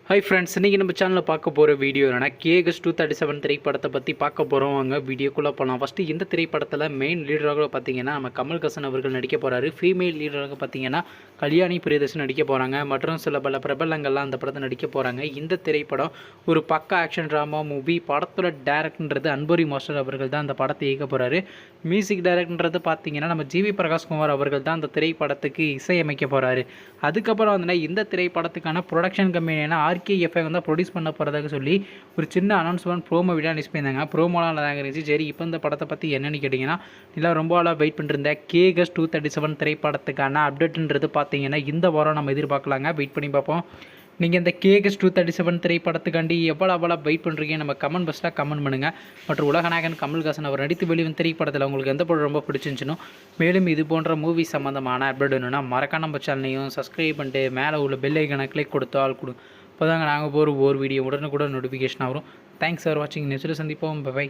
Hi friends, இன்றைக்கி நம்ம சேனலில் பார்க்க போகிற வீடியோ என்னென்னா KGS 237 திரைப்படத்தை பற்றி பார்க்க போகிறோம். வாங்க வீடியோக்குள்ளே போகலாம். ஃபஸ்ட்டு இந்த திரைப்படத்தில் மெயின் லீடராக பார்த்தீங்கன்னா நம்ம கமல்ஹாசன் அவர்கள் நடிக்க போகிறாரு. ஃபீமேல் லீடராக பார்த்தீங்கன்னா கல்யாணி பிரியதர்ஷன் நடிக்க போகிறாங்க. மற்றும் சில பல பிரபலங்கள்லாம் அந்த படத்தை நடிக்க போகிறாங்க. இந்த திரைப்படம் ஒரு பக்கா ஆக்ஷன் ட்ராமா மூவி. படத்தோட டேரக்டர்ன்றது அன்புரி மாஸ்டர் அவர்கள் தான் அந்த படத்தை இயக்க போகிறாரு. மியூசிக் டைரக்டர்ன்றது பார்த்தீங்கன்னா நம்ம ஜிவி பிரகாஷ்குமார் அவர்கள் தான் அந்த திரைப்படத்துக்கு இசையமைக்க போகிறாரு. அதுக்கப்புறம் வந்து இந்த திரைப்படத்துக்கான ப்ரொடக்ஷன் கம்பெனியான RKFI வந்து ப்ரொடியூஸ் பண்ண போகிறதாக சொல்லி ஒரு சின்ன அனௌன்ஸ்மெண்ட் ப்ரோமோ வீடியோ அனுப்பி பண்ணியிருந்தாங்க. ப்ரோமோலாம் தாங்க இருந்துச்சு. சரி, இப்போ இந்த படத்தை பற்றி என்னென்னு கேட்டிங்கன்னா, இல்லை ரொம்ப நாளாக வெயிட் பண்ணிருந்தேன் KGS 237 திரைப்படத்துக்கான அப்டேட்டுன்றது பார்த்தீங்கன்னா இந்த வாரம் நம்ம எதிர்பார்க்கலாங்க. வெயிட் பண்ணி பார்ப்போம். நீங்கள் இந்த KGS 237 திரைப்படத்துக்காண்டி எவ்வளோ வெயிட் பண்ணுறீங்க நம்ம கமெண்ட் பாக்ஸில் கமெண்ட் பண்ணுங்கள். மற்றும் உலகநாயகன் கமல்ஹாசன் அவர் நடித்து வெளிவந்த திரைப்படத்தில் உங்களுக்கு எந்த படம் ரொம்ப பிடிச்சிருந்துச்சுனோ, மேலும் இது போன்ற மூவி சம்மந்தமான அப்டேட் வேணும்னா மறக்காம நம்ம சேனலையும் சப்ஸ்கிரைப் பண்ணிட்டு மேலே உள்ள பெல் ஐக்கனை கிளிக் கொடுத்தால் அப்போ தாங்க நாங்கள் போகிற ஒவ்வொரு வீடியோ உடனுக்குடன் நோட்டிஃபிகேஷன் வரும். தேங்க்ஸ் ஃபார் வாட்சிங். நெக்ஸ்ட் சந்திப்போம். பை.